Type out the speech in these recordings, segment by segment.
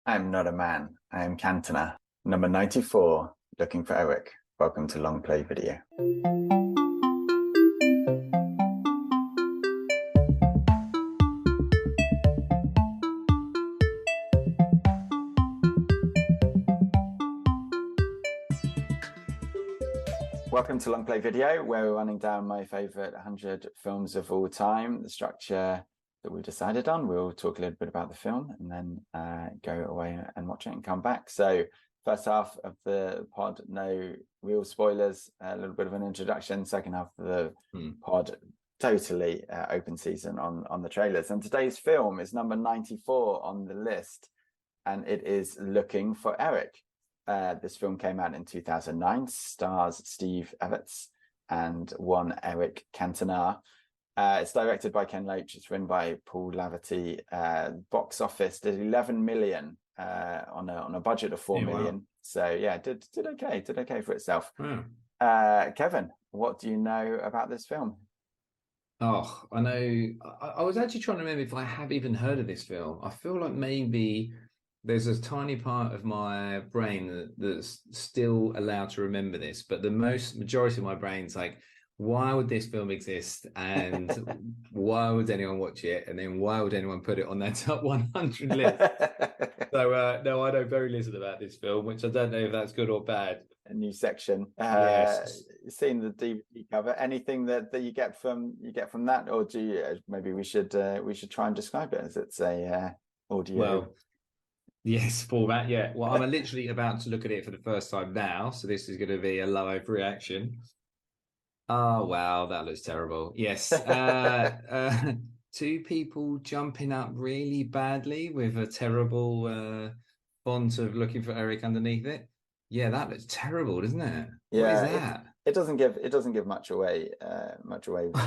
I'm not a man. I am Cantona. Number 94, looking for Eric. Welcome to Long Play Video. Welcome to Long Play Video, where we're running down my favourite 100 films of all time. The structure that we've decided on, we'll talk a little bit about the film and then go away and watch it and come back. So first half of the pod, no real spoilers, a little bit of an introduction. Second half of the pod, totally open season on the trailers. And today's film is number 94 on the list, and it is Looking for Eric. This film came out in 2009, stars Steve Evans and one Eric Cantona. It's directed by Ken Loach. It's written by Paul Laverty. Box office did 11 million on a budget of 4 million. Wow. So yeah, did okay for itself. Kevin, what do you know about this film? Oh, I know. I was actually trying to remember if I have even heard of this film. I feel like maybe there's a tiny part of my brain that's still allowed to remember this, but the majority of my brain's like, why would this film exist, and why would anyone watch it, and then why would anyone put it on their top 100 list? So no, I know very little about this film, which I don't know if that's good or bad. A new section. Yes. Seen the DVD cover. Anything that you get from that, or do you, maybe we should try and describe it as it's a audio. Well, yes, format. Yeah. Well, I'm literally about to look at it for the first time now, so this is going to be a live reaction. Oh wow, that looks terrible. Yes. Two people jumping up really badly with a terrible font of Looking for Eric underneath it. Yeah, that looks terrible, doesn't it? Yeah, what is that? It doesn't give much away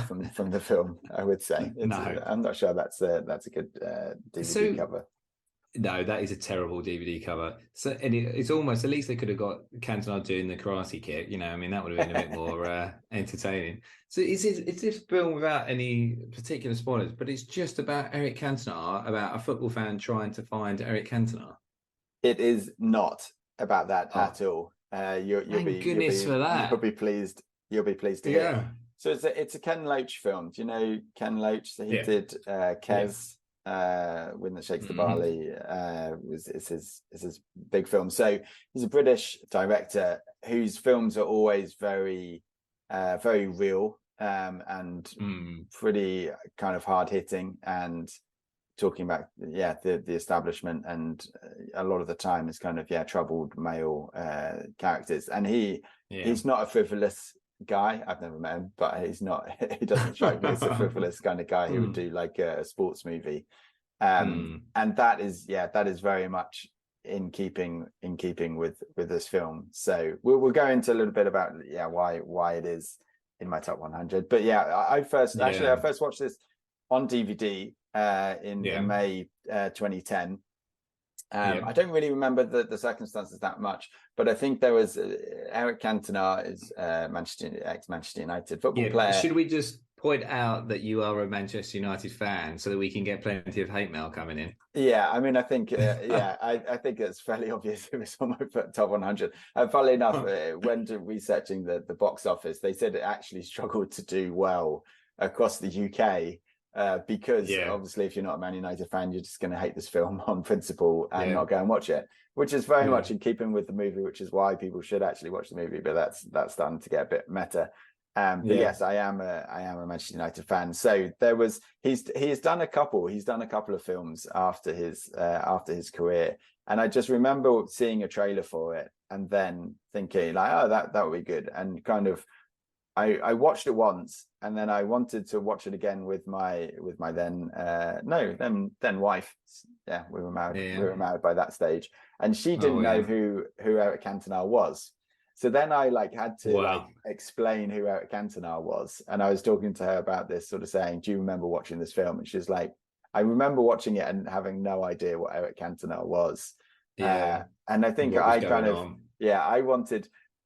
from the film, I would say. No. I'm not sure that's a good DVD cover. No, that is a terrible DVD cover. So, and it's almost, at least they could have got Cantona doing the karate kick. You know, I mean, that would have been a bit more entertaining. So it's this film without any particular spoilers, but it's just about Eric Cantona, about a football fan trying to find Eric Cantona. It is not about that at all. You'll be pleased. You'll be pleased to hear. So it's a Ken Loach film. Do you know Ken Loach? So he did Kes. Wind That Shakes the Barley is his big film. So he's a British director whose films are always very real and pretty kind of hard hitting, and talking about the establishment, and a lot of the time is kind of troubled male characters, and he's not a frivolous guy. I've never met him, but he doesn't strike me as a frivolous kind of guy who would do like a sports movie, and that is very much in keeping with this film. So we'll go into a little bit about why it is in my top 100. But I first watched this on DVD in May 2010. I don't really remember the circumstances that much, but I think there was Eric Cantona is ex-Manchester United football player. Should we just point out that you are a Manchester United fan so that we can get plenty of hate mail coming in? Yeah, I mean, I think I think it's fairly obvious it was on my top 100. Funnily enough, when researching the box office, they said it actually struggled to do well across the UK. Because obviously, if you're not a Man United fan, you're just going to hate this film on principle and not go and watch it, which is very much in keeping with the movie, which is why people should actually watch the movie. But that's starting to get a bit meta. But yes, I am a Manchester United fan. So he's done a couple of films after his career, and I just remember seeing a trailer for it and then thinking like, oh, that would be good, and kind of. I watched it once, and then I wanted to watch it again with my then wife. Yeah, we were married. Yeah. We were married by that stage, and she didn't know who Eric Cantona was. So then I had to explain who Eric Cantona was, and I was talking to her about this, sort of saying, "Do you remember watching this film?" And she's like, "I remember watching it and having no idea what Eric Cantona was." Yeah, and I think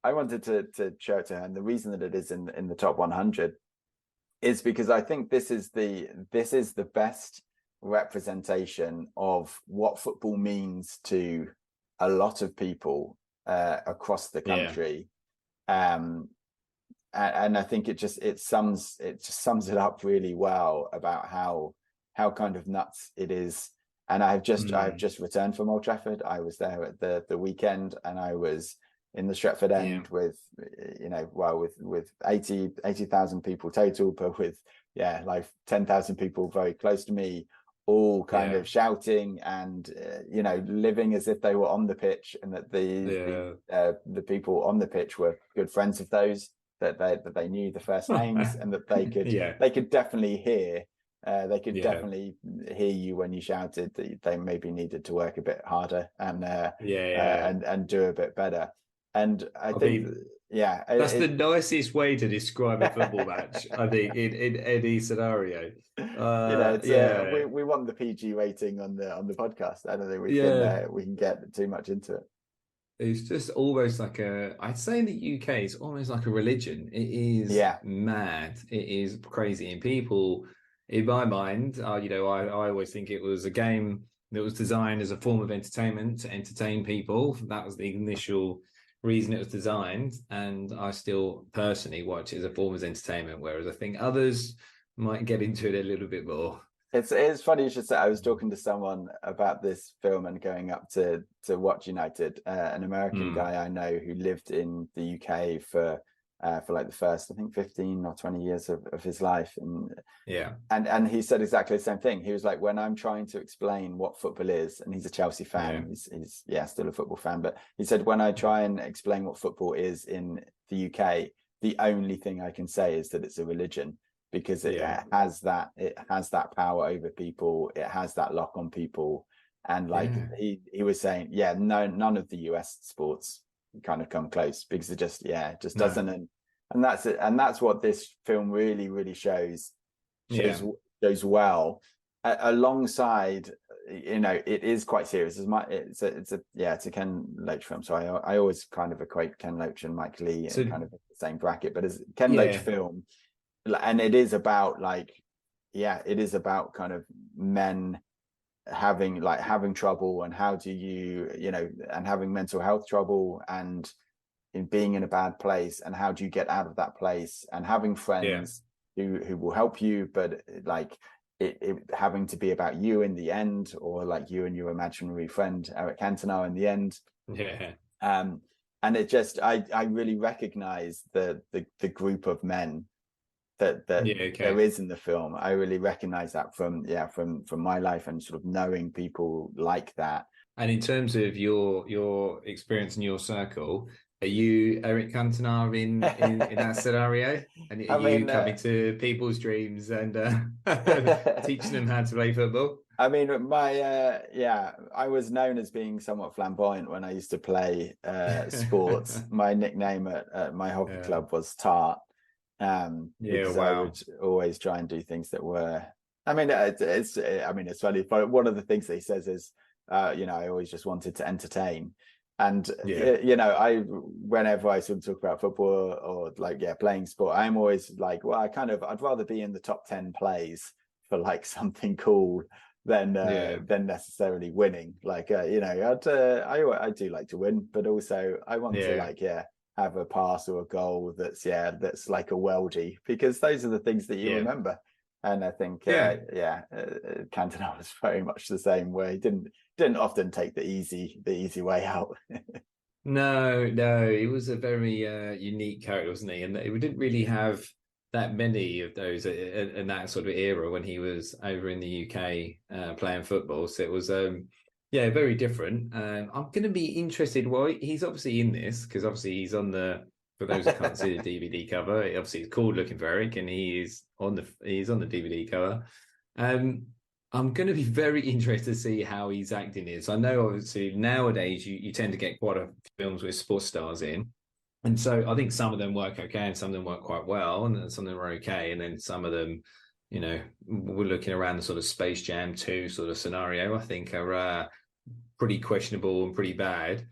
I wanted to show it to her, and the reason that it is in the top 100 is because I think this is the best representation of what football means to a lot of people across the country. And I think it just sums it up really well about how kind of nuts it is. And I've just returned from Old Trafford. I was there at the weekend, and I was in the Stretford End with 80,000 people total, but with like 10,000 people very close to me, all kind of shouting and living as if they were on the pitch, and that the people on the pitch were good friends of those that they knew the first names, and that they could definitely hear. They could definitely hear you when you shouted that they maybe needed to work a bit harder and do a bit better. And I think that's the nicest way to describe a football match, I think, in any scenario. We want the PG rating on the podcast. I don't think we can get too much into it. It's just almost like I'd say in the UK, it's almost like a religion. It is mad. It is crazy. And people, in my mind, I always think it was a game that was designed as a form of entertainment to entertain people. That was the initial reason it was designed. And I still personally watch it as a form of entertainment, whereas I think others might get into it a little bit more. It's funny you should say. I was talking to someone about this film and going up to watch United, an American guy I know who lived in the UK for like the first, I think, 15 or 20 years of his life. And he said exactly the same thing. He was like, when I'm trying to explain what football is, and he's a Chelsea fan, he's still a football fan, but he said, when I try and explain what football is in the UK, the only thing I can say is that it's a religion, because it has that power over people, it has that lock on people. And like he was saying, none of the US sports kind of come close, because it just doesn't. And that's it. And that's what this film really, really shows well, alongside, it is quite serious. It's a Ken Loach film, so I always kind of equate Ken Loach and Mike Leigh in kind of the same bracket, but as Ken Loach film, and it is about kind of men having trouble, and how do you and having mental health trouble, and in being in a bad place, and how do you get out of that place, and having friends who will help you, but like it having to be about you in the end, or like you and your imaginary friend Eric Cantona in the end. And it just I really recognize the group of men that there is in the film. I really recognize that from my life, and sort of knowing people like that. And in terms of your experience in your circle, are you Eric Cantona in that scenario? And are you coming to people's dreams and teaching them how to play football? I mean, I was known as being somewhat flamboyant when I used to play sports. My nickname at my hockey club was Tart. Because I would always try and do things that were. I mean, it's funny, but one of the things that he says is, I always just wanted to entertain, and whenever I sort of talk about football or playing sport, I'm always like, well, I'd rather be in the top 10 plays for like something cool than necessarily winning. I do like to win, but also I want to have a pass or a goal that's like a weldy, because those are the things that you remember. And I think Cantona was very much the same way. He didn't often take the easy way out. No, he was a very unique character, wasn't he? And we didn't really have that many of those in that sort of era when he was over in the UK playing football. So it was very different. I'm going to be interested. Well, he's obviously in this, because obviously he's on for those who can't see the DVD cover, obviously it's cool looking for Eric, and he's on the DVD cover. I'm going to be very interested to see how he's acting in. So I know obviously nowadays you tend to get quite a films with sports stars in. And so I think some of them work okay, and some of them work quite well, and then some of them are okay. And then some of them, we're looking around the sort of Space Jam 2 sort of scenario, I think are pretty questionable and pretty bad.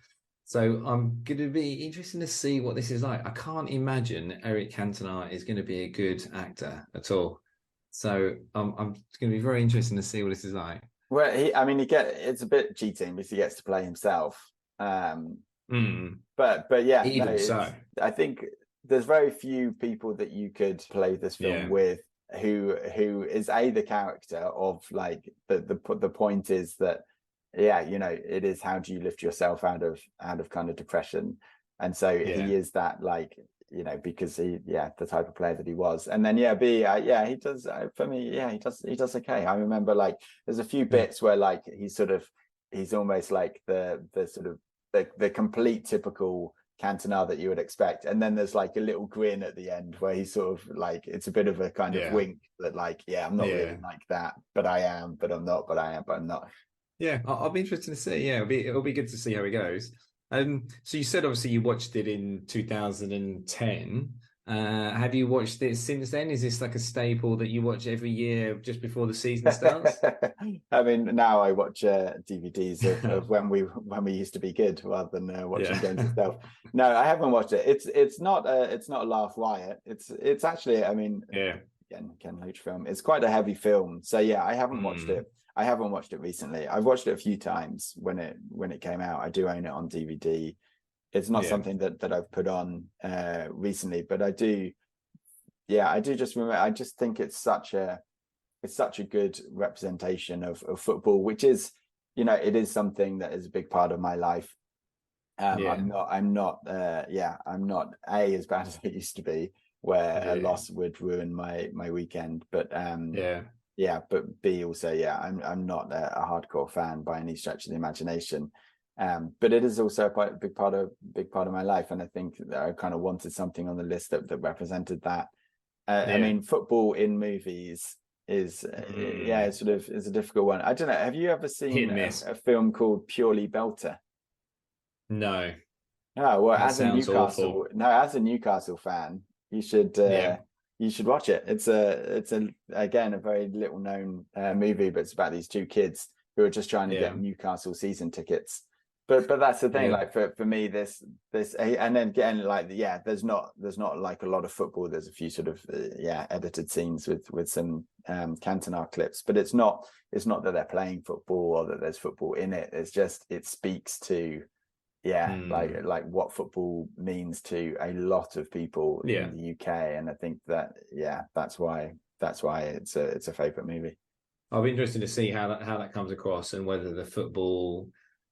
So I'm going to be interested to see what this is like. I can't imagine Eric Cantona is going to be a good actor at all. So I'm going to be very interested to see what this is like. Well, it's a bit cheating because he gets to play himself. But yeah, even so, I think there's very few people that you could play this film with who is the character of like the point is that it is how do you lift yourself out of kind of depression, and so he is that, like, because he the type of player that he was. And then he does for me, he does okay. I remember, like, there's a few bits where, like, he's almost like the sort of the complete typical Cantona that you would expect, and then there's like a little grin at the end where he's sort of like, it's a bit of a kind of wink that, like, I'm not really like that, but I am, but I'm not, but I am, but I'm not. I'll be interested to see. It'll be good to see how it goes. So you said obviously you watched it in 2010. Have you watched it since then? Is this like a staple that you watch every year just before the season starts? I mean, now I watch DVDs of when we used to be good, rather than watching games itself. No, I haven't watched it. It's not a laugh riot. It's actually, I mean, again, Ken Loach film. It's quite a heavy film. So I haven't watched it. I haven't watched it recently. I've watched it a few times when it came out. I do own it on DVD. It's not something that I've put on recently, but I do just remember. I just think it's such a good representation of football, which is, it is something that is a big part of my life. I'm not as bad as I used to be, where a loss would ruin my weekend, but but B, also, I'm not a hardcore fan by any stretch of the imagination. But it is also a big part of my life, and I think that I kind of wanted something on the list that represented that. I mean, football in movies is it's a difficult one. I don't know. Have you ever seen a film called Purely Belter? No. Oh, well, as a Newcastle fan, you should watch it. It's again a very little known movie, but it's about these two kids who are just trying to get Newcastle season tickets. But that's the thing, like, for me, this and then again, like, there's not like a lot of football. There's a few sort of edited scenes with some Cantona clips, but it's not that they're playing football or that there's football in it. It's just, it speaks to like what football means to a lot of people in the UK, and I think that that's why it's a favorite movie. I'll be interested to see how that comes across, and whether the football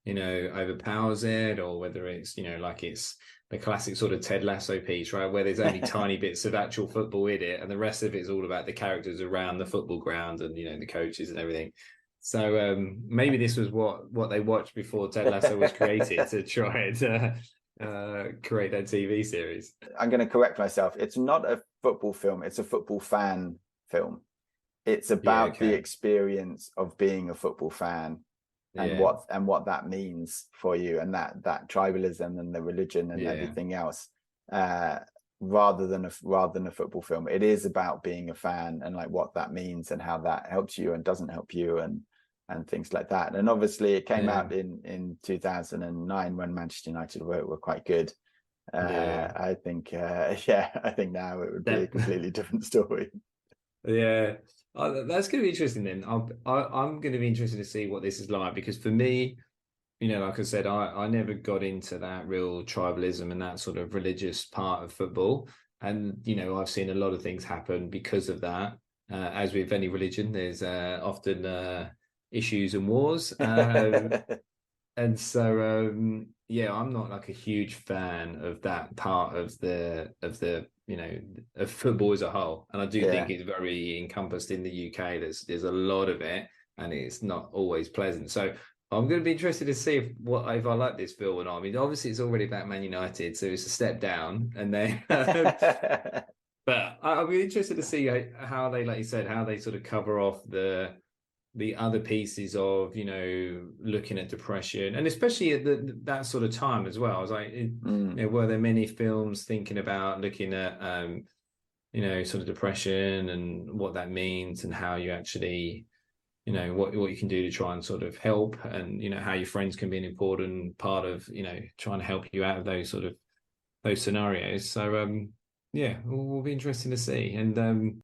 overpowers it, or whether it's like it's the classic sort of Ted Lasso piece, right, where there's only tiny bits of actual football in it, and the rest of it is all about the characters around the football ground and the coaches and everything. So maybe this was what they watched before Ted Lasso was created to try and create that TV series. I'm going to correct myself. It's not a football film. It's a football fan film. It's about the experience of being a football fan and what that means for you, and that tribalism and the religion and everything else. Rather than a football film, it is about being a fan and like what that means and how that helps you and doesn't help you and things like that. And obviously it came out in 2009 when Manchester United were quite good. I think now it would be a completely different story. That's going to be interesting then. I'm going to be interested to see what this is like, because for me, like I said, I never got into that real tribalism and that sort of religious part of football. And, I've seen a lot of things happen because of that. As with any religion, there's often issues and wars. And so, I'm not like a huge fan of that part of of football as a whole. And I do think it's very encompassed in the UK. There's a lot of it, and it's not always pleasant. So I'm going to be interested to see if I like this film or not. I mean, obviously it's already about Man United, so it's a step down. And then, but I'll be interested to see how they, like you said, how they sort of cover off the other pieces of looking at depression, and especially at that sort of time as well. I was like, were there many films thinking about looking at sort of depression and what that means, and how you actually what you can do to try and sort of help, and how your friends can be an important part of trying to help you out of those scenarios. So Yeah, will be interesting to see. And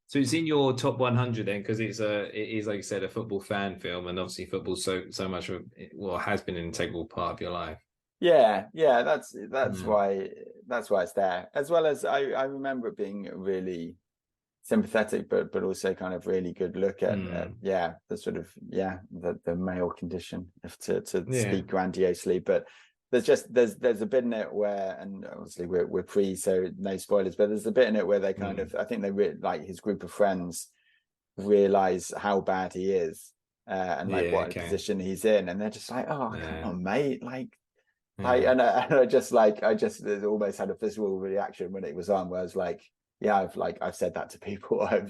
so it's in your top 100 then, because it is like you said, a football fan film, and obviously football's so much of has been an integral part of your life. Yeah, that's why it's there. As well as I remember it being really sympathetic, but also kind of really good look at the sort of the male condition, if to speak grandiosely. But there's a bit in it where, and obviously we're pre, so no spoilers, but there's a bit in it where they kind of, I think they like his group of friends realize how bad he is, and like what position he's in, and they're just like, oh come on mate, like and I just almost had a physical reaction when it was on, where I was like, yeah, I've said that to people, I've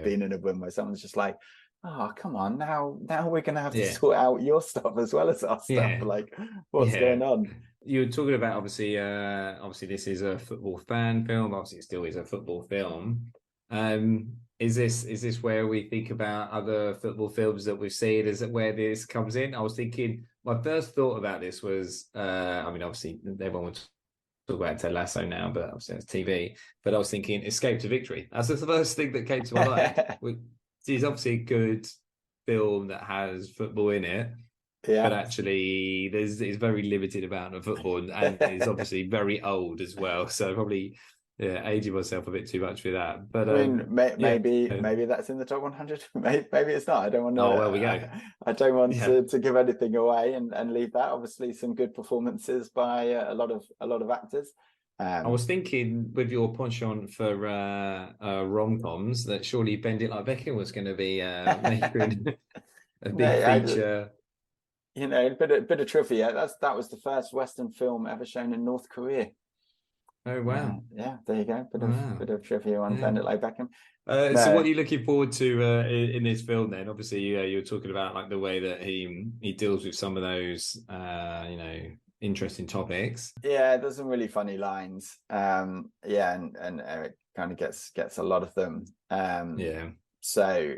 been in a room where someone's just like, oh come on, now we're gonna have to sort out your stuff as well as our stuff. Like, what's going on? You were talking about obviously this is a football fan film. Obviously, it still is a football film. Is this where we think about other football films that we've seen? Is it where this comes in? I was thinking, my first thought about this was, I mean, obviously everyone would talk about Ted Lasso now, but obviously it's TV. But I was thinking Escape to Victory. That's the first thing that came to my mind. It's obviously a good film that has football in it. Yeah. But actually, it's very limited amount of football, and it's obviously very old as well. So probably aging myself a bit too much with that. But I mean, maybe that's in the top 100. Maybe it's not. I don't want to. Oh, well, we go. I don't want to give anything away and leave that. Obviously, some good performances by a lot of actors. I was thinking, with your penchant for rom-coms, that surely Bend It Like Beckham was going to be making a big feature. You know, a bit of trivia. That was the first Western film ever shown in North Korea. Oh wow! Yeah, there you go. Bit of trivia on Bend It Like Beckham. So, what are you looking forward to in this film? Then, obviously, you're talking about like the way that he deals with some of those, interesting topics. Yeah, there's some really funny lines. And Eric kind of gets a lot of them. So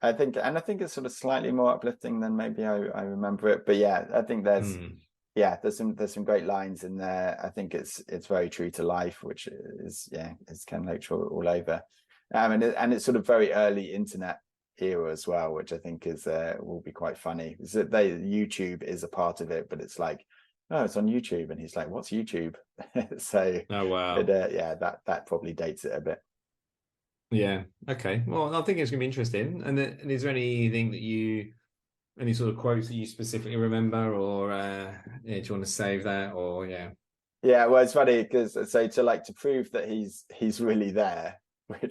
I think it's sort of slightly more uplifting than maybe I remember it. But yeah, I think there's some great lines in there. I think it's very true to life, which is it's Ken Loach all over. And it's sort of very early internet era as well, which I think will be quite funny. So YouTube is a part of it, but it's like, oh, it's on YouTube, and he's like, what's YouTube? So oh wow, that probably dates it a bit. Yeah. Okay. Well, I think it's going to be interesting. And is there anything any sort of quotes that you specifically remember, or do you want to save that, or yeah? Well, it's funny because to prove that he's really there,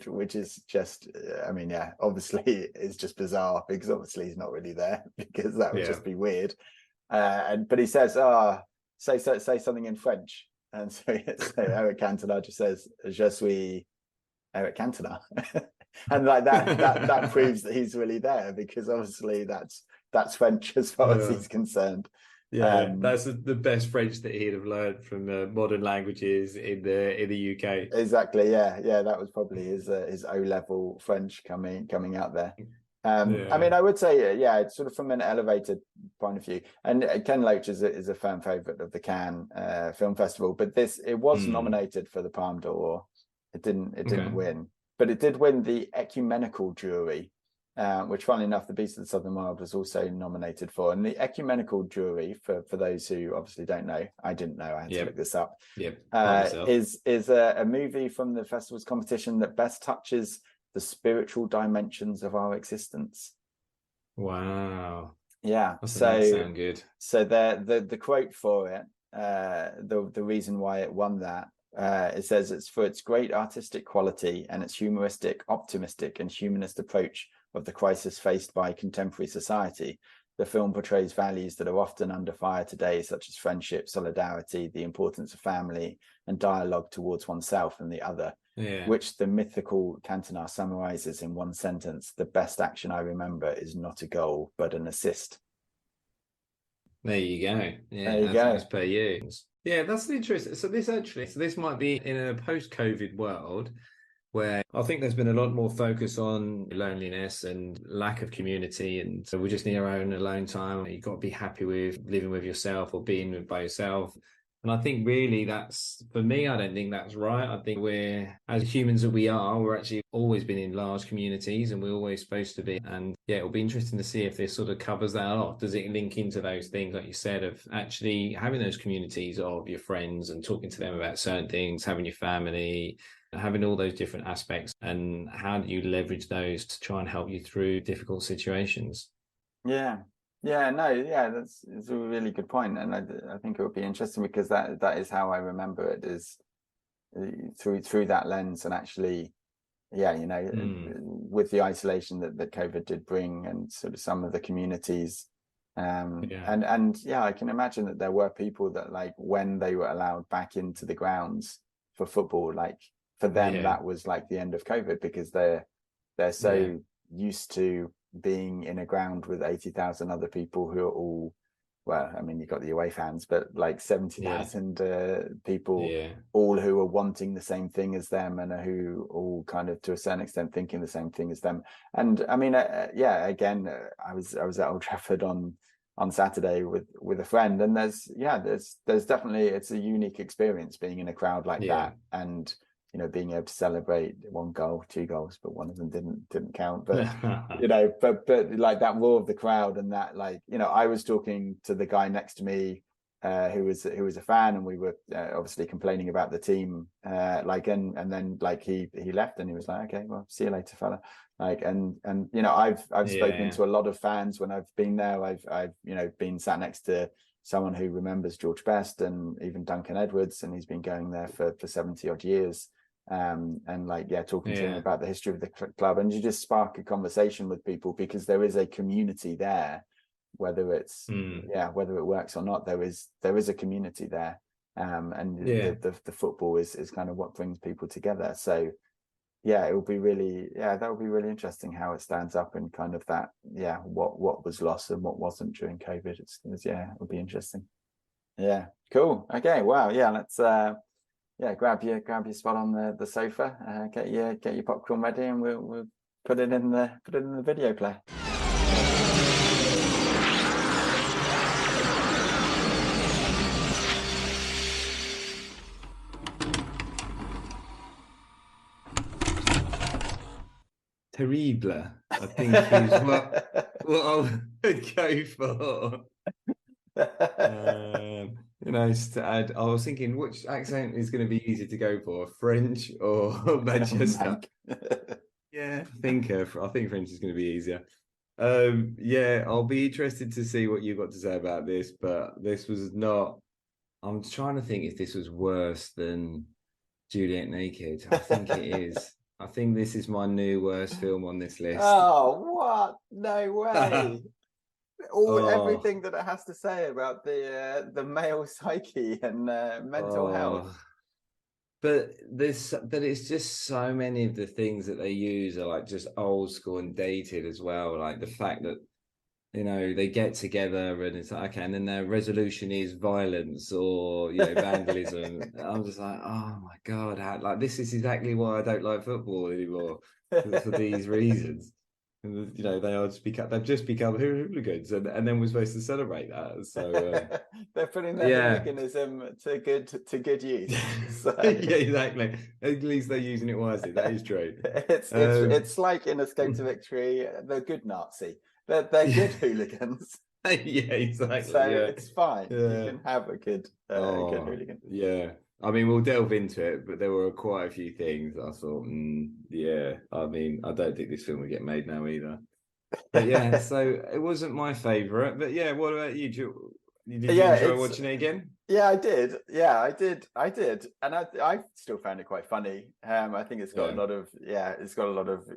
which is just, I mean, obviously it's just bizarre, because obviously he's not really there, because that would just be weird. But he says, say something in French, and so Eric Cantona just says, "Je suis Eric Cantona," and like that proves that he's really there, because obviously that's French as far as he's concerned. That's the best French that he'd have learned from modern languages in the UK. Exactly. That was probably his O-level French coming out there. I mean, I would say it's sort of from an elevated point of view, and Ken Loach is a fan favorite of the Cannes Film Festival, but it was nominated for the Palme d'Or. It didn't win, but it did win the ecumenical jury, which, funnily enough, The Beast of the Southern Wild was also nominated for. And the ecumenical jury, for those who obviously don't know, I didn't know, I had to look this up, is a movie from the festival's competition that best touches the spiritual dimensions of our existence. Wow. Yeah. That sound good. So the quote for it, the reason why it won that, it says it's for its great artistic quality and its humoristic, optimistic, and humanist approach of the crisis faced by contemporary society. The film portrays values that are often under fire today, such as friendship, solidarity, the importance of family, and dialogue towards oneself and the other, which the mythical Cantona summarizes in one sentence: "The best action I remember is not a goal, but an assist." There you go. Yeah, there you go. As per you. Yeah, that's interesting. So this might be in a post-COVID world, where I think there's been a lot more focus on loneliness and lack of community, and so we just need our own alone time. You've got to be happy with living with yourself or being by yourself. And I think really that's, for me, I don't think that's right. I think we're, as humans that we are, we're actually always been in large communities and we're always supposed to be. And yeah, it'll be interesting to see if this sort of covers that off. Does it link into those things, like you said, of actually having those communities of your friends and talking to them about certain things, having your family, having all those different aspects, and how do you leverage those to try and help you through difficult situations? That's a really good point, and I think it would be interesting because that is how I remember it, is through that lens. And actually, with the isolation that COVID did bring, and sort of some of the communities, and I can imagine that there were people that, like, when they were allowed back into the grounds for football, like, for them that was like the end of COVID, because they're so used to being in a ground with 80,000 other people who are all, well, I mean, you've got the away fans, but like 70,000 people, all who are wanting the same thing as them, and who all kind of to a certain extent thinking the same thing as them. And I mean, again, I was at Old Trafford on Saturday with a friend, and there's definitely, it's a unique experience being in a crowd like that, and being able to celebrate 1 goal, 2 goals, but one of them didn't count. But but like that roar of the crowd, and that, like, I was talking to the guy next to me, who was a fan, and we were obviously complaining about the team, and then like he left, and he was like, okay, well, see you later, fella. Like, and I've spoken to a lot of fans when I've been there. I've been sat next to someone who remembers George Best, and even Duncan Edwards, and he's been going there for 70 odd years. And talking to him about the history of the club, and you just spark a conversation with people, because there is a community there, whether it's whether it works or not, there is a community there, the football is kind of what brings people together. So it will be really that will be really interesting how it stands up, and kind of that what was lost and what wasn't during COVID. It will be interesting. Cool. Okay, wow. Let's grab your spot on the sofa, get your popcorn ready, and we'll put it in the video player. Terrible, I think, is what I would go for. Just to add, I was thinking, which accent is going to be easy to go for, French or Manchester? I think French is going to be easier. I'll be interested to see what you've got to say about this, but this was not. I'm trying to think if this was worse than Juliet Naked. I think it is. I think this is my new worst film on this list. Oh, what? No way. Everything that it has to say about the male psyche and mental health. But it's just so many of the things that they use are like just old school and dated as well. Like the fact that they get together and it's like, okay, and then their resolution is violence or vandalism. I'm just like, oh my god, this is exactly why I don't like football anymore, for these reasons. And they've just become hooligans, and then we're supposed to celebrate that. So they're putting their hooliganism to good use. So. Exactly. At least they're using it wisely. That is true. It's like in Escape to Victory, the good Nazi. They're good hooligans. Exactly. So it's fine. You can have a good hooligan. Yeah. I mean, we'll delve into it, but there were quite a few things I thought, I mean, I don't think this film would get made now either. But so it wasn't my favourite. But what about you? Did you enjoy watching it again? Yeah, I did. I did. And I still found it quite funny. I think it's got a lot of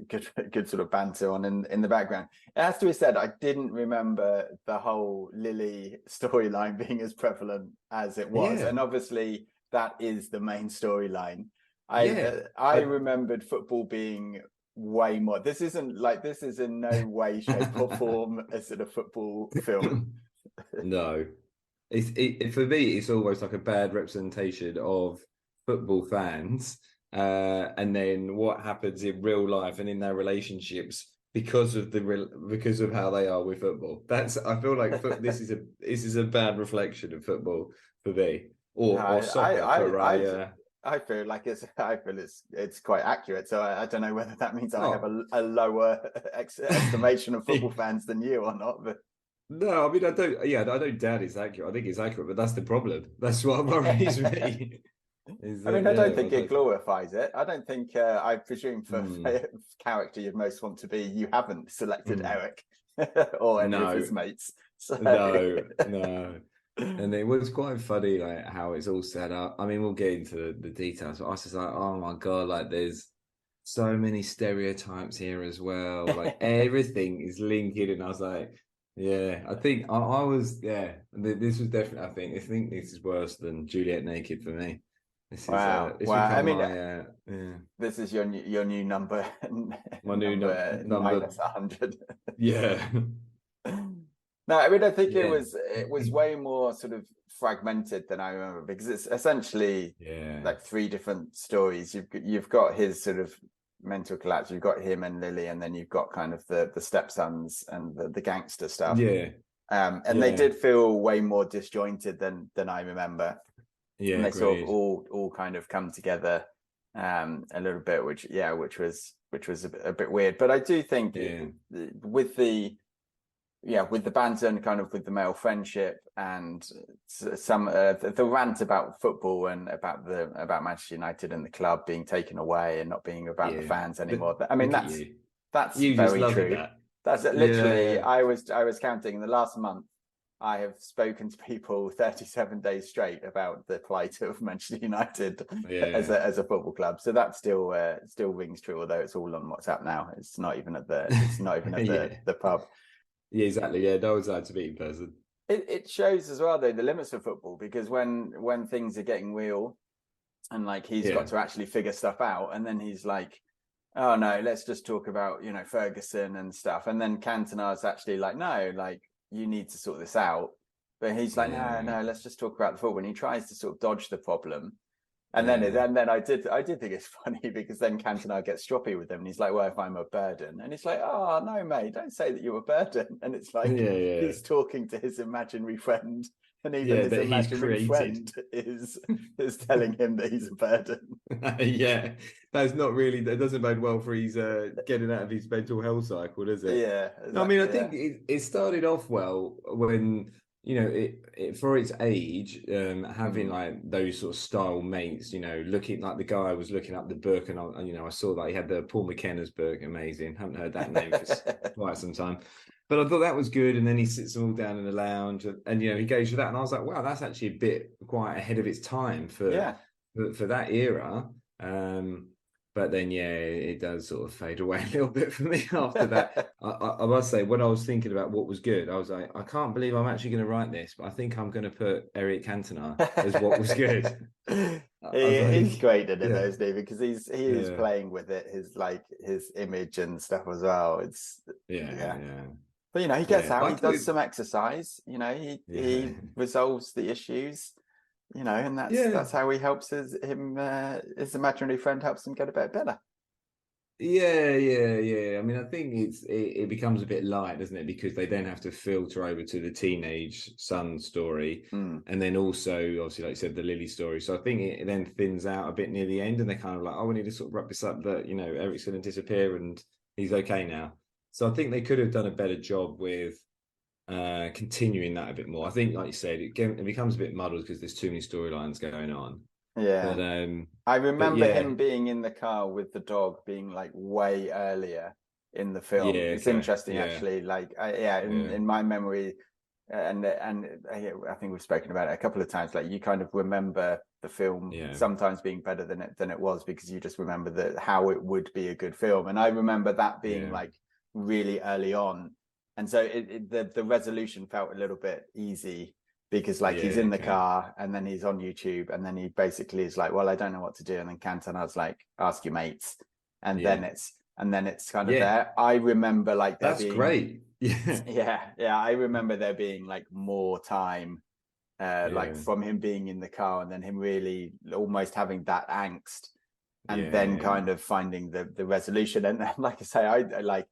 good sort of banter on in the background. It has to be said, I didn't remember the whole Lily storyline being as prevalent as it was. And obviously that is the main storyline. I remembered football being way more. This is in no way, shape or form a sort of football film. No. For me, it's almost like a bad representation of football fans, and then what happens in real life and in their relationships because of how they are with football. I feel like this is a bad reflection of football for me. or soccer I feel like it's quite accurate. So I don't know whether that means I have a lower estimation of football fans than you or not. But no, I mean I don't. Yeah, I don't doubt it's accurate. I think it's accurate, but that's the problem. That's what worries me. I mean, I don't think it glorifies it. I don't think. I presume for character you'd most want to be, you haven't selected Eric or any of his mates. So. No. And it was quite funny, like how it's all set up. I mean, we'll get into the details, but I was just like, oh my God, like there's so many stereotypes here as well. Like everything is linking. And I was like, yeah, I think I was, this was definitely, I think this is worse than Juliet Naked for me. This is, wow. I mean, this is your new number. My new number. Minus 100. Yeah. No, I mean, I think it was way more sort of fragmented than I remember, because it's essentially like 3 different stories. You've got his sort of mental collapse, you've got him and Lily, and then you've got kind of the stepsons and the gangster stuff. And they did feel way more disjointed than I remember. Yeah, and they sort of all kind of come together a little bit, which was a bit weird. But I do think with the banter and kind of with the male friendship and some the rant about football and about Manchester United and the club being taken away and not being about the fans anymore. I mean, that's very true. That's literally I was counting in the last month. I have spoken to people 37 days straight about the plight of Manchester United as a football club. So that still rings true, although it's all on WhatsApp now. It's not even at the pub. Yeah, exactly. Yeah, no one's allowed to meet in person. It shows as well, though, the limits of football, because when things are getting real and like he's got to actually figure stuff out, and then he's like, oh no, let's just talk about, Ferguson and stuff. And then Cantona's actually like, no, like you need to sort this out. But he's like, no, let's just talk about the football. And he tries to sort of dodge the problem. And then I did think it's funny, because then Cantona gets stroppy with him and he's like, well, if I'm a burden. And it's like, oh no, mate, don't say that you're a burden. And it's like he's talking to his imaginary friend, and even his imaginary friend is telling him that he's a burden. That doesn't bode well for his getting out of his mental health cycle, does it? Exactly, no, I mean, I think it started off well when it for its age, having like those sort of style mates, looking like the guy was looking up the book, and I saw that he had the Paul McKenna's book. Amazing. Haven't heard that name for quite some time, but I thought that was good. And then he sits them all down in the lounge, and he goes for that, and I was like, wow, that's actually a bit quite ahead of its time for that era. But then, it does sort of fade away a little bit for me after that. I must say, when I was thinking about what was good, I was like, I can't believe I'm actually going to write this, but I think I'm going to put Eric Cantona as what was good. He's great at it, though, isn't he? Because he is playing with it, his image and stuff as well. It's But he gets out, he does some exercise. He resolves the issues. And that's how he helps his imaginary friend helps him get a bit better. I mean, I think it becomes a bit light, doesn't it? Because they then have to filter over to the teenage son story, and then also, obviously, like you said, the Lily story. So I think it then thins out a bit near the end, and they're kind of like, oh, we need to sort of wrap this up that Eric's going to disappear and he's okay now. So I think they could have done a better job with continuing that a bit more. I think, like you said, it becomes a bit muddled because there's too many storylines going on. But, I remember him being in the car with the dog being like way earlier in the film. It's interesting, actually. Like, in my memory, and I think we've spoken about it a couple of times. Like, you kind of remember the film sometimes being better than it was, because you just remember how it would be a good film. And I remember that being like really early on. And so the resolution felt a little bit easy, because he's in the car and then he's on YouTube, and then he basically is like, well, I don't know what to do. And then Cantona's like, ask your mates. And then it's kind of there. I remember that's great. I remember there being like more time like from him being in the car, and then him really almost having that angst, and then kind of finding the resolution. And then, like I say, I like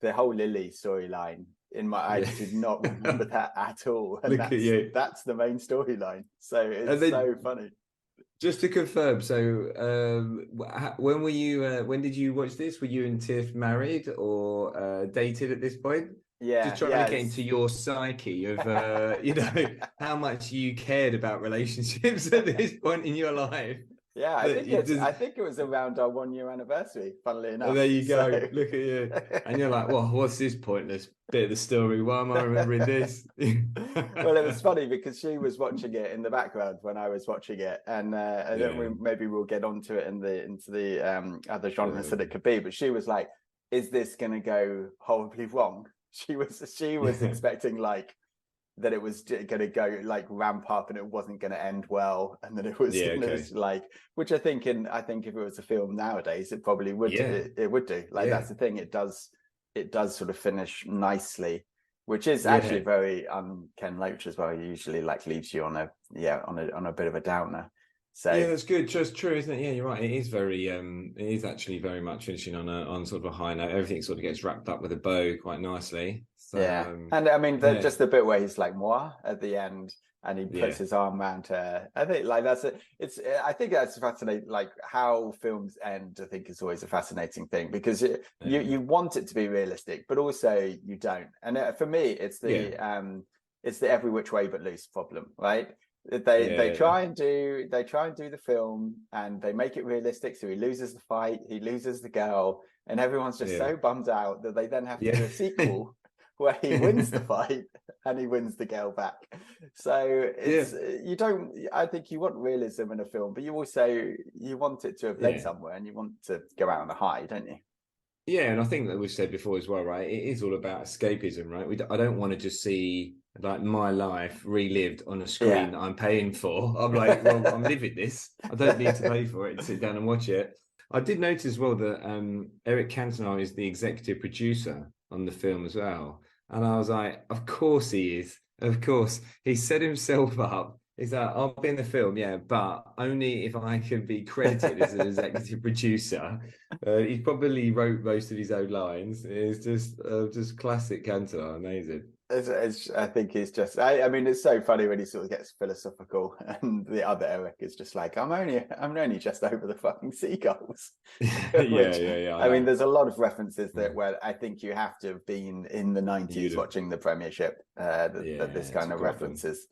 the whole Lily storyline I did not remember that at all. And Look at you. That's the main storyline. So it's so funny. Just to confirm, so when were you? When did you watch this? Were you and Tiff married or dated at this point? Yeah, just trying to get into your psyche of how much you cared about relationships at this point in your life. Yeah, I think it was around our 1 year anniversary, funnily enough. Oh, there you go. Look at you. And you're like, well, what's this pointless bit of the story? Why am I remembering this? Well, it was funny because she was watching it in the background when I was watching it. And then maybe we'll get onto it into the other genres that it could be. But she was like, is this going to go horribly wrong? She was expecting like that it was going to go like ramp up and it wasn't going to end well, and that it was, like, which I think if it was a film nowadays, it probably would. It would do. Like that's the thing. It does sort of finish nicely, which is actually very Ken Loach as well. He usually like leaves you on a bit of a downer. So yeah, that's good. Just true, isn't it? Yeah, you're right. It is very it is actually very much finishing on sort of a high note. Everything sort of gets wrapped up with a bow quite nicely. So, and I mean just the bit where he's like moi at the end and he puts his arm around her. I think like I think that's fascinating. Like how films end, I think is always a fascinating thing, because you want it to be realistic, but also you don't. And for me, it's the every which way but loose problem, right? They try and do the film and they make it realistic, so he loses the fight, he loses the girl, and everyone's just so bummed out that they then have to do a sequel where he wins the fight and he wins the girl back. So it's I think you want realism in a film, but you want it to have led somewhere, and you want to go out on a high, don't you? Yeah, and I think that we've said before as well, right? It is all about escapism, right? I don't want to just see like my life relived on a screen that I'm paying for. I'm like, well, I'm living this. I don't need to pay for it to sit down and watch it. I did notice as well that Eric Cantona is the executive producer on the film as well. And I was like, of course he is. Of course. He set himself up. He's like, I'll be in the film, but only if I can be credited as an executive producer. He probably wrote most of his own lines. It's just classic Cantona, amazing. I think it's just. I mean, it's so funny when he sort of gets philosophical, and the other Eric is just like, I'm only just over the fucking seagulls. I mean, there's a lot of references where I think you have to have been in the 90s watching the Premiership that this kind of references.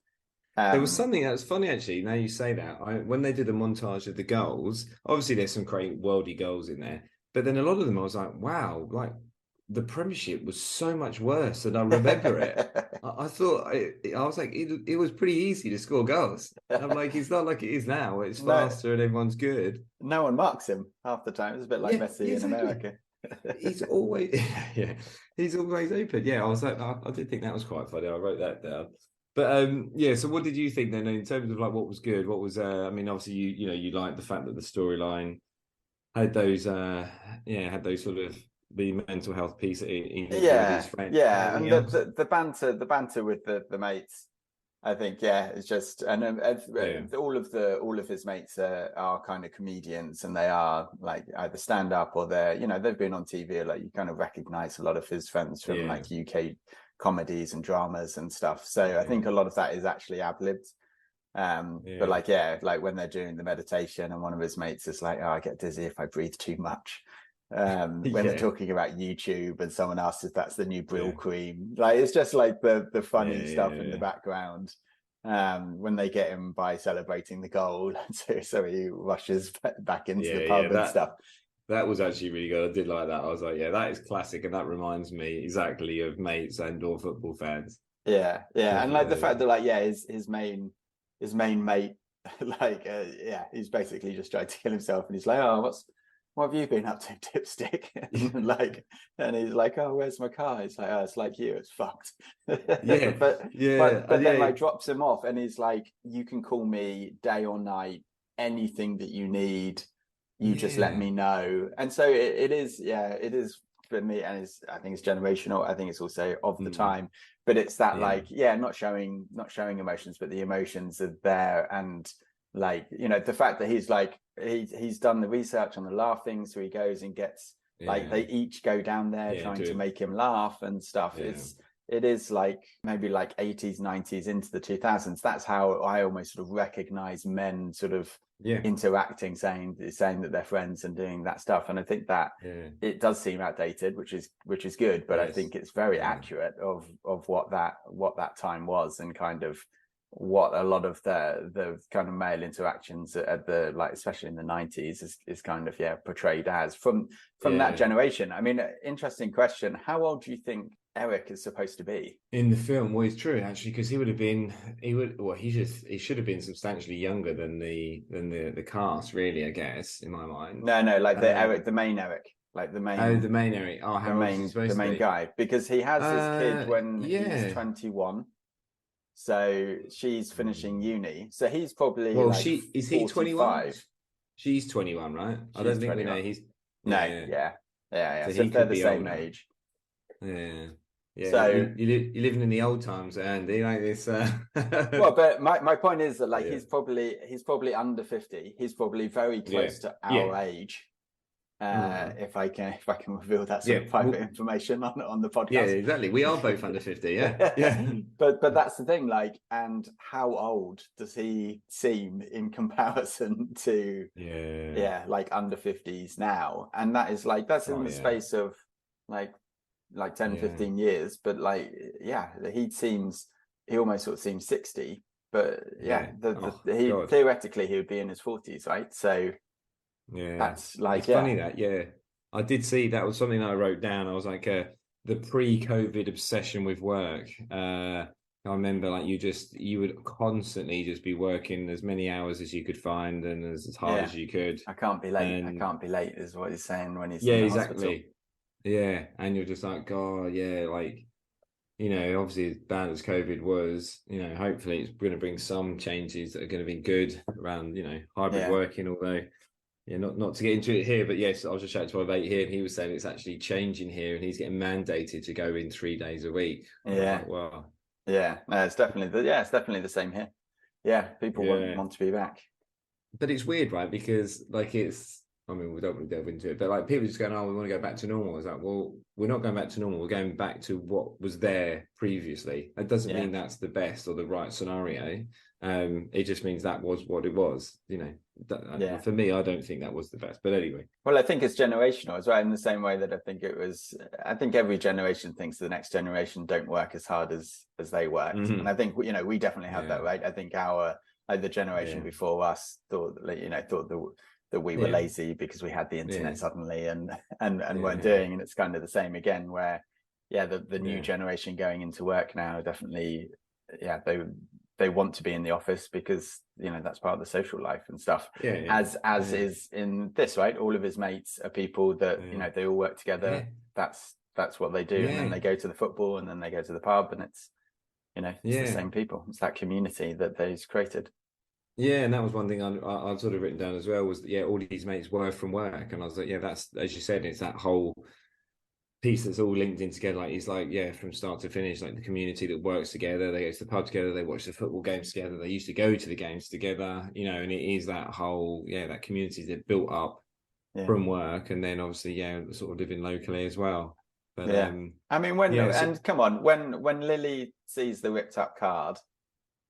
There was something that was funny, actually. Now you say that, when they did a montage of the goals, obviously there's some great worldy goals in there, but then a lot of them I was like, wow, like the Premiership was so much worse than I remember it. I thought I was like, it was pretty easy to score goals. I'm like, it's not like it is now. It's faster and everyone's good. No one marks him half the time. It's a bit like Messi in America. He's always he's always open. Yeah, I was like, I did think that was quite funny. I wrote that down. But so what did you think then in terms of like what was good? What was I mean, obviously you liked the fact that the storyline had those sort of the mental health piece in his friend. And the banter with the mates, I think it's just all of his mates are kind of comedians, and they are like either stand up or they've been on TV. Like you kind of recognize a lot of his friends from like UK comedies and dramas and stuff. So I think a lot of that is actually ad-libbed. But like when they're doing the meditation and one of his mates is like, I get dizzy if I breathe too much. When they're talking about YouTube and someone asks if that's the new Brill cream, like it's just like the funny stuff in the background. When they get him by celebrating the goal, so he rushes back into the pub and stuff. That was actually really good. I did like that. I was like, that is classic, and that reminds me exactly of mates and or football fans. And like the fact that like his main mate, like he's basically just tried to kill himself, and he's like, what have you been up to, dipstick? and he's like, oh, where's my car? He's like, oh, it's like you, it's fucked. But then like drops him off, and he's like, you can call me day or night, anything that you need. You just let me know. And so it is for me, and I think it's generational. I think it's also of the time, but it's that not showing emotions, but the emotions are there. And like, the fact that he's like, he's done the research on the laugh thing. So he goes and gets like, they each go down there trying to make him laugh and stuff. it is like maybe like 80s, 90s into the 2000s. That's how I almost sort of recognize men sort of interacting, saying that they're friends and doing that stuff. And I think that it does seem outdated, which is good, but I think it's very accurate of what that time was, and kind of what a lot of the kind of male interactions at the, like, especially in the 90s is kind of portrayed as from that generation. I mean, interesting question. How old do you think Eric is supposed to be in the film? Well, it's true actually, because he should have been substantially younger than the cast, really, I guess, in my mind. No, like the main Eric, like the main. The main Eric. Oh, how old is he supposed to be? Guy, because he has his kid when he's 21. So she's finishing uni. So he's probably is he 21? She's 21, right? I don't think 21. We know he's So they're the same age. Yeah. So you're living in the old times, Andy, like this. Well, but my point is that, like, he's probably under 50. He's probably very close to our age. If I can reveal that sort of private information on the podcast. Yeah, exactly. We are both under 50. Yeah. But that's the thing, like, and how old does he seem in comparison to like under 50s now? And that is like, that's in the space of like 10, 15 years. But like, he almost sort of seems 60. But theoretically he would be in his 40s, right? So that's like, it's funny that I did see that was something I wrote down. I was like, the pre-COVID obsession with work. I remember, like, you would constantly just be working as many hours as you could find and as hard as you could. I can't be late. I can't be late is what he's saying when he's in the hospital. Yeah, and you're just like, God, like, you know, obviously as bad as COVID was, you know, hopefully it's going to bring some changes that are going to be good around, you know, hybrid working, although. Yeah, not to get into it here, but yes, I was just chatting to my mate here, and he was saying it's actually changing here, and he's getting mandated to go in 3 days a week. Yeah, no, it's definitely the same here. Yeah, people want to be back. But it's weird, right? Because like we don't want to delve into it, but like people just going, "Oh, we want to go back to normal." It's like, well, we're not going back to normal. We're going back to what was there previously. It doesn't mean that's the best or the right scenario. It just means that was what it was, you know. For me, I don't think that was the best, but anyway. Well, I think it's generational as well, in the same way that I think every generation thinks the next generation don't work as hard as they worked. And I think, you know, we definitely have that, right? I think the generation before us thought that we were lazy because we had the internet suddenly and weren't doing. And it's kind of the same again, where the new generation going into work now definitely they want to be in the office because, you know, that's part of the social life and stuff. As is in this, right? All of his mates are people that you know, they all work together. That's what they do, and then they go to the football, and then they go to the pub, and it's, you know, it's the same people. It's that community that they've created. Yeah, and that was one thing I'd sort of written down as well, was all these mates were from work, and I was like, that's, as you said, it's that whole piece that's all linked in together. Like, he's like, from start to finish, like the community that works together, they go to the pub together, they watch the football games together, they used to go to the games together, you know. And it is that whole that community that built up from work, and then obviously sort of living locally as well. But I mean, and come on, when Lily sees the ripped up card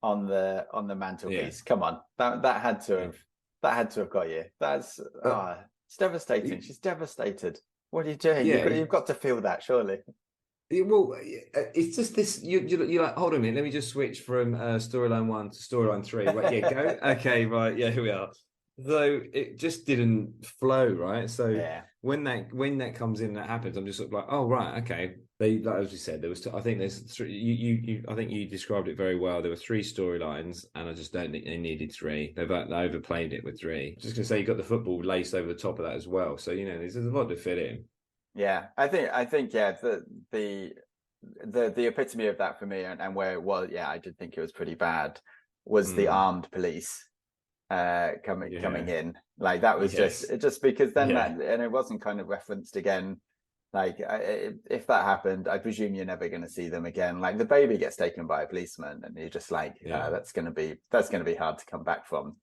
on the mantelpiece, come on, that had to have got you. That's it's devastating. She's devastated. What are you doing? You've got to feel that, surely. Well, it's just this. You're like, hold on a minute. Let me just switch from storyline 1 to storyline 3. Right, go. Okay, right. Yeah, here we are. So it just didn't flow, right? So when that comes in, that happens, I'm just sort of like, oh right, okay. They, like as you said, there was. I think there's 3. I think you described it very well. There were 3 storylines, and I just don't think they needed 3. They overplayed it with 3. Just gonna say, you got the football laced over the top of that as well. So, you know, there's a lot to fit in. Yeah, I think the epitome of that for me, and where it was, I did think it was pretty bad, was the armed police coming in. Like, that was just because then that, and it wasn't kind of referenced again. Like, if that happened, I presume you're never going to see them again. Like, the baby gets taken by a policeman, and you're just like, that's going to be hard to come back from.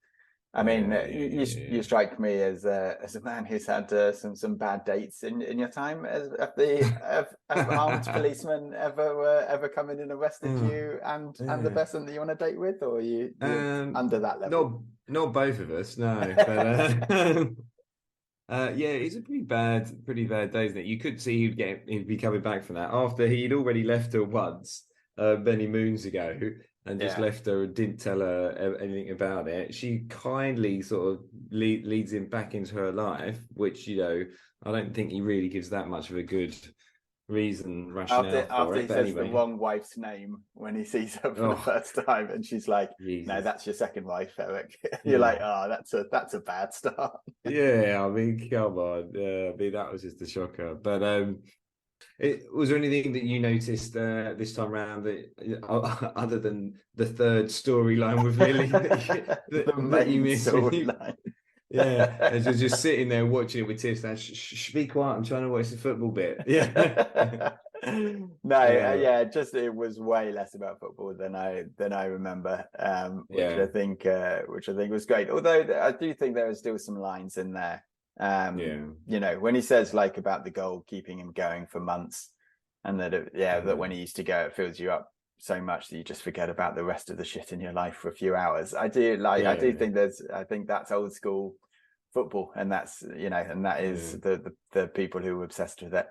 I mean, you strike me as a man who's had some bad dates in your time. Have armed policemen ever come in and arrested you and the person that you want to date with, or are you under that level? Not both of us, no. But yeah, it's a pretty bad day, isn't it? You could see he'd be coming back from that after he'd already left her once many moons ago. And just left her and didn't tell her anything about it. She kindly sort of leads him back into her life, which, I don't think he really gives that much of a good rationale after he says the wrong wife's name when he sees her for the first time, and she's like, Jesus. No, that's your second wife, Eric. You're like, that's a bad start. Yeah, I mean, come on. I mean, that was just a shocker. But was there anything that you noticed this time around that, other than the third storyline with Lily, that you missed? Yeah, and just sitting there watching it with Tiff. Be quiet. I'm trying to watch the football bit. Yeah. Just it was way less about football than I remember, which I think was great. Although I do think there are still some lines in there. When he says like about the goal keeping him going for months, and that when he used to go, it fills you up so much that you just forget about the rest of the shit in your life for a few hours. I think that's old school football, and that's and that is the people who are obsessed with it.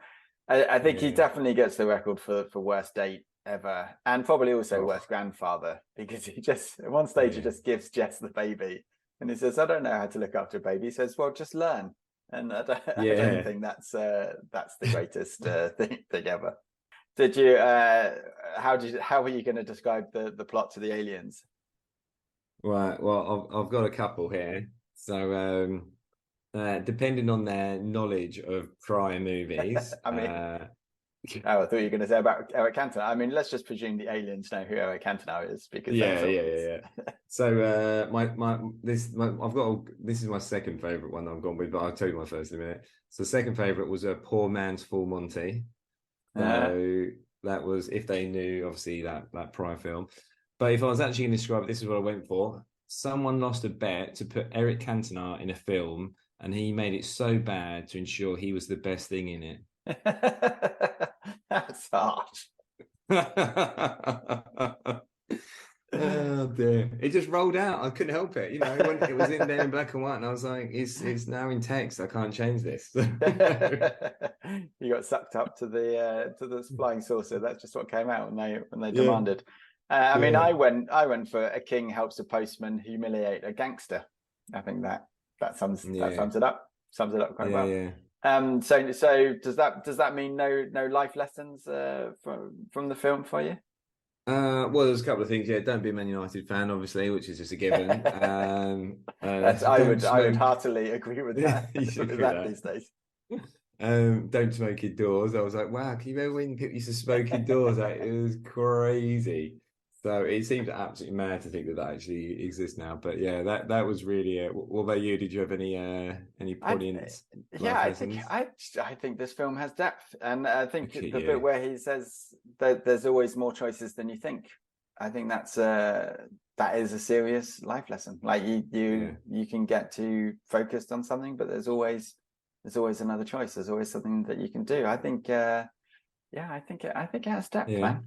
I think he definitely gets the record for worst date ever, and probably also worst grandfather, because he just at one stage he just gives Jess the baby. And he says, I don't know how to look after a baby. He says, well, just learn. And I don't think that's the greatest thing ever. Did you? How were you going to describe the plot to the aliens? Right. Well, I've got a couple here. So, depending on their knowledge of prior movies, I mean. I thought you were going to say about Eric Cantona. I mean, let's just presume the aliens know who Eric Cantona is, because So this is my second favorite one that I've gone with, but I'll tell you my first in a minute. So the second favorite was a Poor Man's Full Monty. So that was If They Knew, obviously that prior film. But if I was actually going to describe it, this is what I went for. Someone lost a bet to put Eric Cantona in a film, and he made it so bad to ensure he was the best thing in it. That's harsh. Oh dear! It just rolled out. I couldn't help it. When it was in there in black and white, and I was like, "It's now in text. I can't change this." You got sucked up to the flying saucer. That's just what came out when they demanded. I mean, I went for a king helps a postman humiliate a gangster. I think that sums it up. Sums it up quite well. Yeah. So does that mean no life lessons from the film for you? Well, there's a couple of things. Yeah, don't be a Man United fan, obviously, which is just a given. I would heartily agree with that. These days. Don't smoke indoors. I was like, wow, can you remember when people used to smoke indoors? It was crazy. So it seems absolutely mad to think that actually exists now. But yeah, that was really it. What about you? Did you have any poignant? I think this film has depth, and I think the bit where he says that there's always more choices than you think. I think that is a serious life lesson. Like you can get too focused on something, but there's always another choice. There's always something that you can do. I think I think it has depth, man.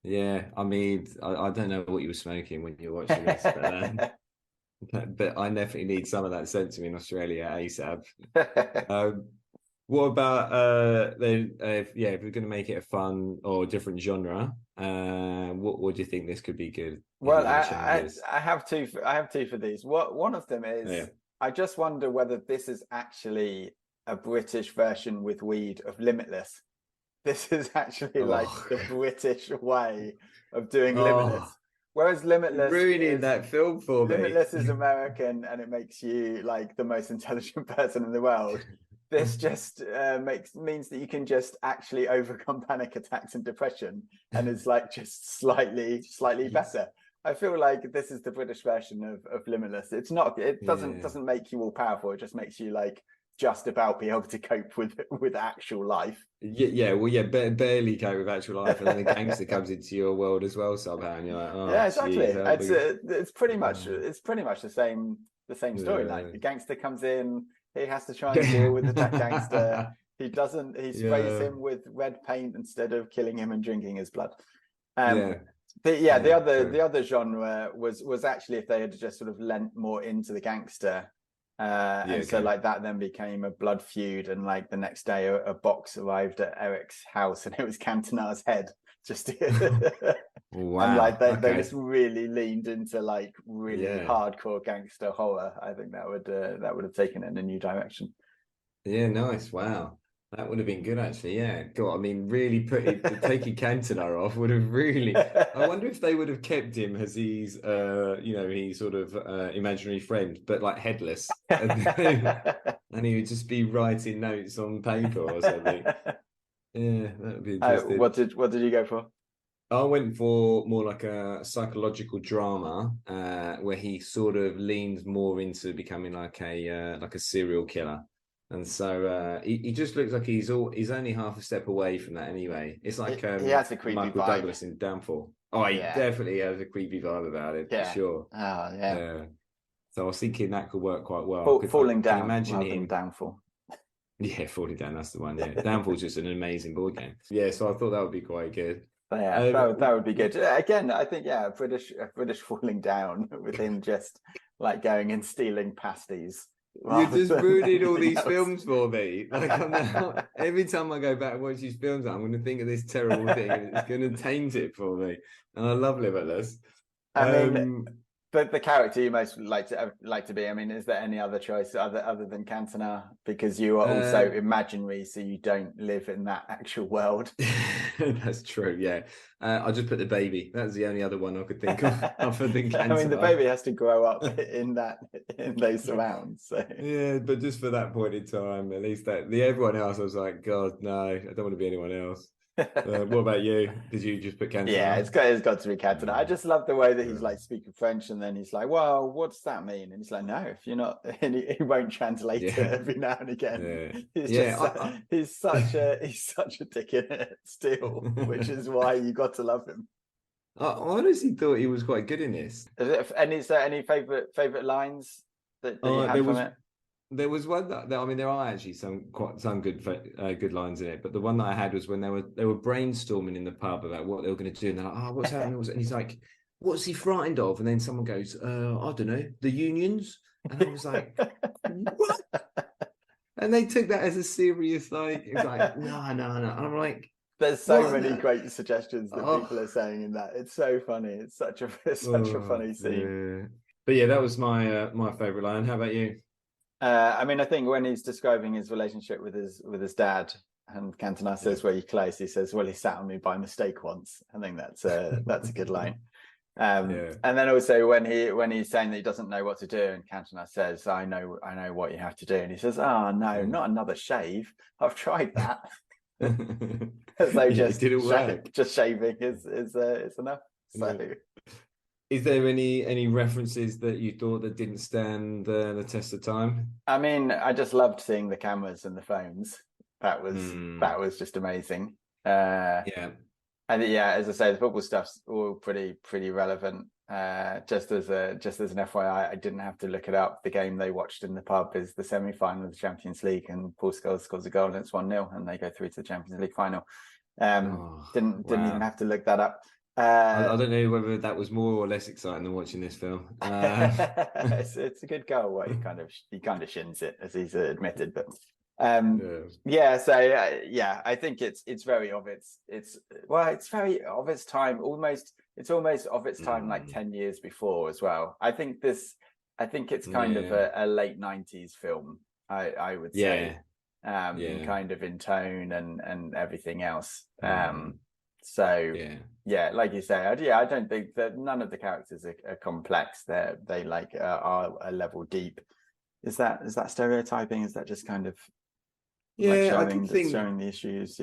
Yeah, I mean, I don't know what you were smoking when you were watching this, but I definitely need some of that sent to me in Australia ASAP. What about then? If we're going to make it a fun or different genre, what do you think this could be good? Well, I have two. I have two for these. One of them is I just wonder whether this is actually a British version with weed of Limitless. This is actually like the British way of doing Limitless. Whereas Limitless ruining that film for me. Limitless is American, and it makes you like the most intelligent person in the world. This just means that you can just actually overcome panic attacks and depression, and it's like just slightly better. I feel like this is the British version of Limitless. It's not. It doesn't make you all powerful. It just makes you like just about be able to cope with actual life. Barely cope with actual life, and then the gangster comes into your world as well somehow, and you're like, exactly. It's pretty much the the same storyline. The gangster comes in, he has to try and deal with that gangster. He sprays him with red paint instead of killing him and drinking his blood. The other genre was actually if they had just sort of lent more into the gangster. So like that then became a blood feud, and like the next day a box arrived at Eric's house and it was Cantona's head. Wow. And like they just really leaned into like really hardcore gangster horror. I think that would have taken it in a new direction. Yeah, nice. Wow. That would have been good, actually. Yeah. God, I mean, really taking Cantona off would have really. I wonder if they would have kept him as he's, he's sort of imaginary friend, but like headless, and he would just be writing notes on paper or something. Yeah, that would be interesting. What did you go for? I went for more like a psychological drama, where he sort of leans more into becoming like a serial killer. And so he just looks like he's only half a step away from that anyway. It's like he has a creepy Michael vibe. Douglas in Downfall. Oh, he definitely has a creepy vibe about it, for sure. Oh, yeah. So I was thinking that could work quite well. Falling Down, imagine him. Downfall. Yeah, Falling Down, that's the one. Yeah, Downfall's just an amazing board game. Yeah, so I thought that would be quite good. But yeah, that would be good. Again, I think a British Falling Down with him just like going and stealing pasties. You're just ruining all these films for me. Like every time I go back and watch these films, I'm going to think of this terrible thing, and it's going to taint it for me. And I love Limitless. I mean, but the character you most like to be. I mean, is there any other choice other than Cantona? Because you are also imaginary, so you don't live in that actual world. That's true. Yeah, I'll just put the baby. That's the only other one I could think of other than Cantona. I mean, the baby has to grow up in those surrounds. So. Yeah, but just for that point in time, at least everyone else, I was like, God, no, I don't want to be anyone else. What about you? Did you just put Cantona? Yeah, it's got to be Cantona. I just love the way that he's like speaking French, and then he's like, "Well, what's that mean?" And he's like, "No, if you're not," and he won't translate it every now and again. He's such a dick in it still, which is why you got to love him. I honestly thought he was quite good in this. And is there any favorite lines that you had from it? There was one that I mean, there are actually some good lines in it, but the one that I had was when they were brainstorming in the pub about what they were going to do, and they're like, "Oh, what's happening?" And he's like, "What's he frightened of?" And then someone goes, "I don't know, the unions." And I was like, "What?" And they took that as a serious it's like, no. And I'm like, there's so many great suggestions that people are saying in that. It's so funny. It's such a funny scene. Yeah. But yeah, that was my favorite line. How about you? I mean, I think when he's describing his relationship with his dad, and Cantona says, "Were you close?" He says, "Well, he sat on me by mistake once." I think that's a good line. And then also when he's saying that he doesn't know what to do, and Cantona says, "I know what you have to do," and he says, "Oh no, not another shave. I've tried that." So just shaving is enough. So. Yeah. Is there any references that you thought that didn't stand the test of time? I mean, I just loved seeing the cameras and the phones. That was just amazing. And as I say, the football stuff's all pretty relevant. Just as an FYI, I didn't have to look it up. The game they watched in the pub is the semi-final of the Champions League, and Paul Scholes scores a goal and it's 1-0, and they go through to the Champions League final. Didn't even have to look that up. I don't know whether that was more or less exciting than watching this film. It's a good goal where he kind of shins it, as he's admitted, but I think it's very of it's very of its time. It's almost of its time, like 10 years before as well. I think it's kind of a late 90s film. I would say, kind of in tone and everything else. Like you say, I don't think that none of the characters are complex. They are a level deep. Is that stereotyping? Is that just kind of showing the issues?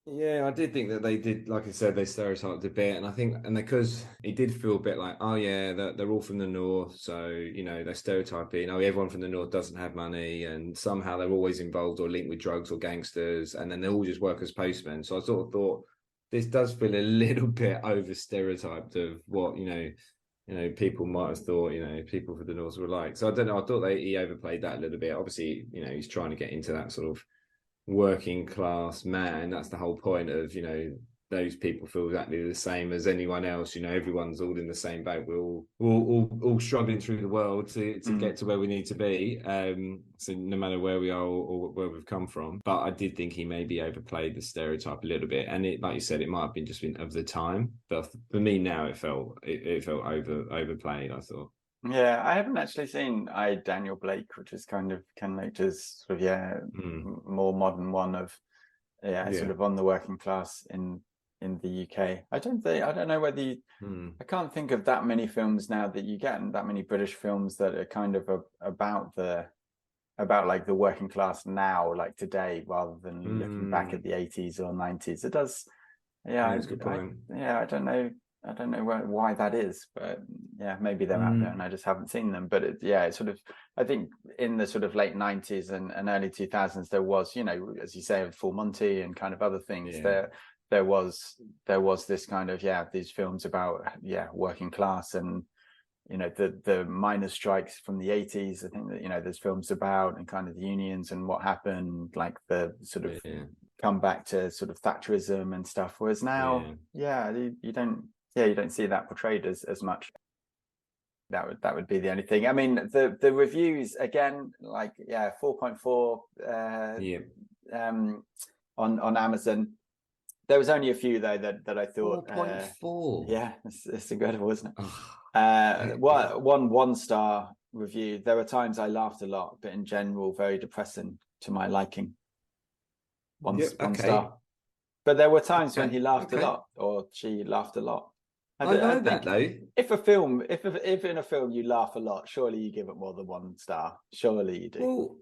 Yeah, I did think that they did, like I said, they stereotyped a bit, and because it did feel a bit like, oh yeah, they're all from the north, so they're stereotyping. Oh, everyone from the north doesn't have money, and somehow they're always involved or linked with drugs or gangsters, and then they all just work as postmen. So I sort of thought, this does feel a little bit over stereotyped of what people might have thought, people for the North were like. So I don't know. I thought he overplayed that a little bit. Obviously, he's trying to get into that sort of working class man. That's the whole point of, those people feel exactly the same as anyone else. Everyone's all in the same boat. We're all struggling through the world to get to where we need to be. So no matter where we are or where we've come from, but I did think he maybe overplayed the stereotype a little bit. And it, like you said, it might have been just of the time. But for me now, it felt overplayed, I thought. Yeah, I haven't actually seen I, Daniel Blake, which is kind of Ken Loach's sort of more modern one of sort of on the working class in the UK. I don't know whether I can't think of that many films now that you get, and that many British films that are kind of about like the working class now, like today, rather than looking back at the 80s or 90s. It does. Yeah, that's a good point. I don't know why that is, but maybe they're out there and I just haven't seen them. But it's sort of, I think in the sort of late 90s and early 2000s, there was, as you say, with Full Monty and kind of other things, there was this kind of these films about working class and the miners' strikes from the 80s. I think that there's films about and kind of the unions and what happened, like the sort of come back to sort of Thatcherism and stuff. Whereas now, you don't see that portrayed as much. That would be the only thing. I mean, the reviews again, like 4.4 on Amazon. There was only a few though that I thought 4.4. it's incredible, isn't it? One star review. There were times I laughed a lot, but in general, very depressing to my liking. One star. But there were times when he laughed a lot, or she laughed a lot. I know that though. If in a film you laugh a lot, surely you give it more than 1 star. Surely you do. Well,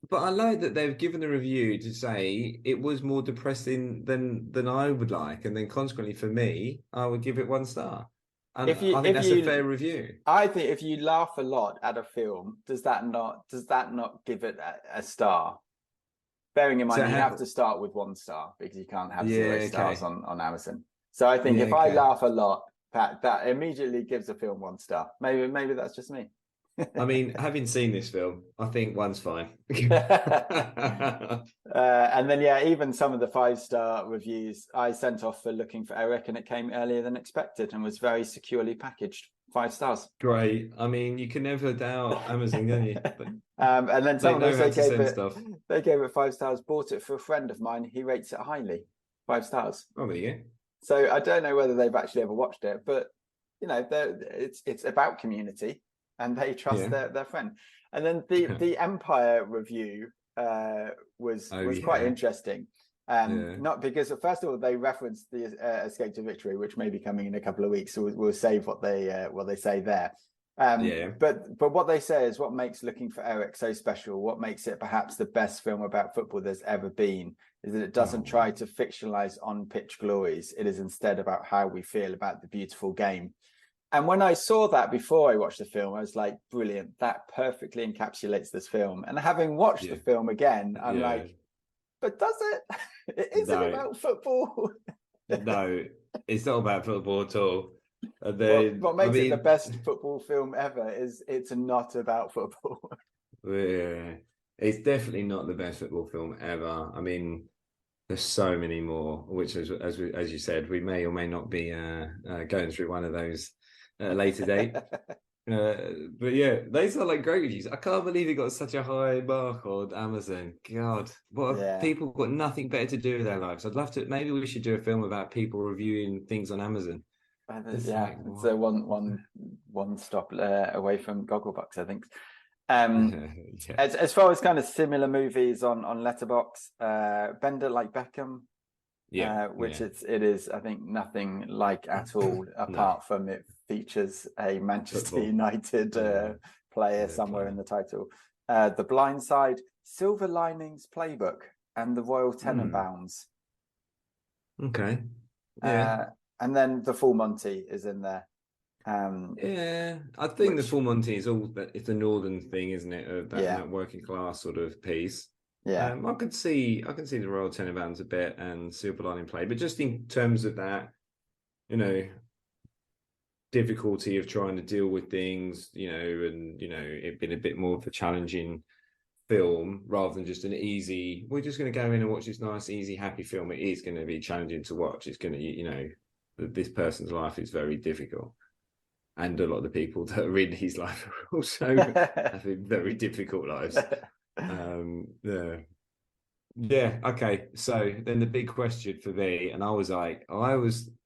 but I like that they've given a review to say it was more depressing than I would like, and then consequently for me, I would give it 1 star. And I think that's a fair review. I think if you laugh a lot at a film, does that not give it a star? Bearing in mind, you have to start with 1 star because you can't have 0 stars on Amazon. So I think if I laugh a lot, that immediately gives a film 1 star. Maybe that's just me. I mean, having seen this film, I think 1's fine. And then even some of the 5-star reviews I sent off for Looking for Eric, and it came earlier than expected and was very securely packaged. 5 stars. Great. I mean, you can never doubt Amazon, can you? But and then someone they gave it 5 stars. Bought it for a friend of mine. He rates it highly. 5 stars. Oh, there you go. So I don't know whether they've actually ever watched it, but it's about community, and they trust their friend. And then the Empire review was quite interesting. Not because, first of all, they referenced the Escape to Victory, which may be coming in a couple of weeks, so we'll save what they say there. But what they say is what makes Looking for Eric so special, what makes it perhaps the best film about football there's ever been, is that it doesn't try to fictionalize on-pitch glories. It is instead about how we feel about the beautiful game. And when I saw that before I watched the film, I was like, brilliant, that perfectly encapsulates this film. And having watched the film again, I'm like, but does it? Is it about football? No, it's not about football at all. And then, what makes it the best football film ever is it's not about football. Yeah, it's definitely not the best football film ever. I mean, there's so many more, which as you said, we may or may not be going through one of those later date. But yeah, they sound like great reviews. I can't believe it got such a high mark on Amazon. God, people got nothing better to do with their lives. I'd love to. Maybe we should do a film about people reviewing things on Amazon. It's one stop away from Gogglebox, I think. As far as kind of similar movies on Letterboxd, Bender Like Beckham, it is I think nothing like at all apart from it features a Manchester United player somewhere in the title. The Blind Side, Silver Linings Playbook, and The Royal Tenenbaums. Okay. And then The Full Monty is in there. I think The Full Monty is it's a northern thing, isn't it? That working class sort of piece. I can see the Royal Tenenbaums a bit and Silver Lining Play, but just in terms of that, difficulty of trying to deal with things, and it been a bit more of a challenging film rather than just an easy, we're just going to go in and watch this nice, easy, happy film. It is going to be challenging to watch. It's going to, this person's life is very difficult. And a lot of the people that are in his life are also having very difficult lives. Yeah. Okay. So then the big question for me, and I was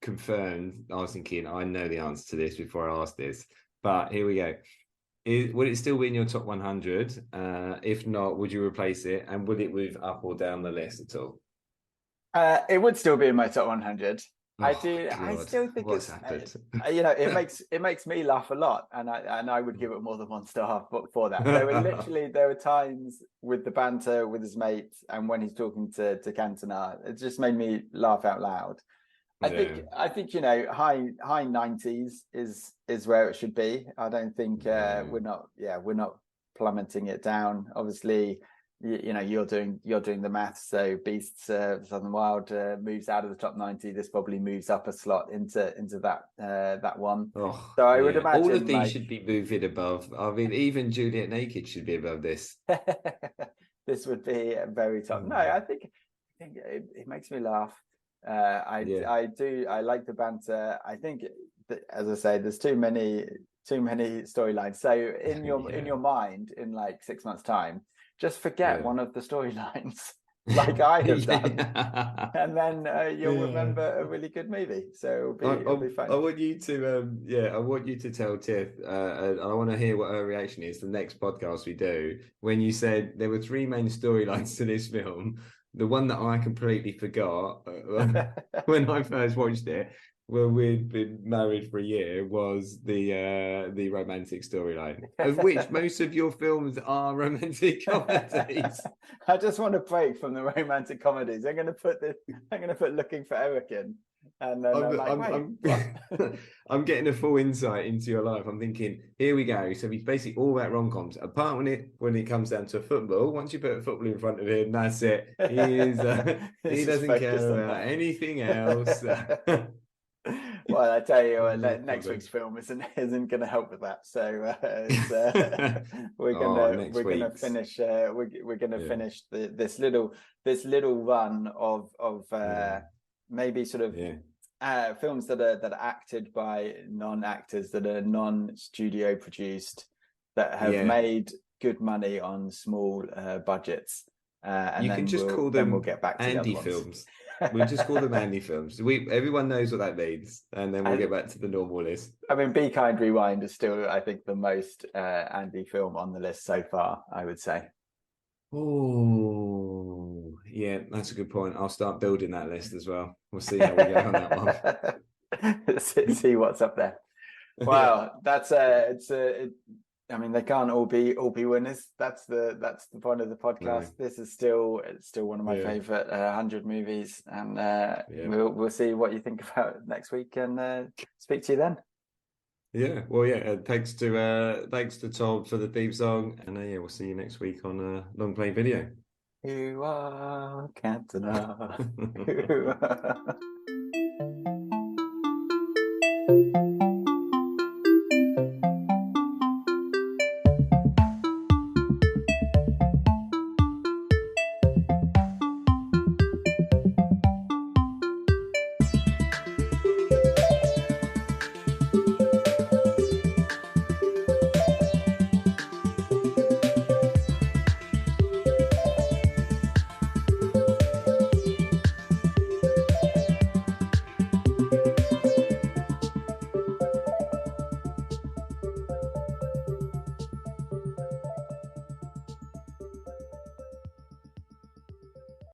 confirmed. I was thinking, I know the answer to this before I asked this, but here we go. Would it still be in your top 100? If not, would you replace it? And would it move up or down the list at all? It would still be in my top 100. I still think what's happened? It makes me laugh a lot, and I would give it more than 1 star for that. There were times with the banter with his mate, and when he's talking to Cantona, it just made me laugh out loud. I think high 90s is where it should be. I don't think we're not plummeting it down. Obviously, you're doing the maths. So Beasts of Southern Wild moves out of the top 90. This probably moves up a slot into that one. Oh, so I would imagine all of these should be moving above. I mean, even Juliet Naked should be above this. This would be very tough. No, I think it makes me laugh. I like the banter. I think that, as I say, there's too many storylines. So in your mind, in like 6 months' time, just forget one of the storylines, like I have done, and then you'll remember a really good movie. So it'll be fun. I want you to tell Tiff, and I want to hear what her reaction is. The next podcast we do, when you said there were 3 main storylines to this film. The one that I completely forgot when I first watched it, when we'd been married for a year, was the romantic storyline, of which most of your films are romantic comedies. I just want to break from the romantic comedies. I'm going to put Looking for Eric in. And then I'm getting a full insight into your life. I'm thinking, here we go. So he's basically all about rom-coms. Apart when it comes down to football, once you put a football in front of him, that's it. He doesn't care about anything else. Well, I tell you, next week's film isn't going to help with that. So we're going to finish this little run of maybe sort of films that are acted by non-actors, that are non-studio produced, that have made good money on small budgets. And you can just call them. We'll get back to Andy the films. We'll just call them Andy films. Everyone knows what that means, and then we'll get back to the normal list. I mean, Be Kind, Rewind is still, I think, the most Andy film on the list so far, I would say. Oh, yeah, that's a good point. I'll start building that list as well. We'll see how we go on that one. See what's up there. Wow, that's I mean, they can't all be winners. That's the point of the podcast. No. This is still one of my favorite 100 movies, and we'll see what you think about it next week, and speak to you then. Yeah, well, thanks to Tom for the theme song, and we'll see you next week on Long Play Video. You are Cantona.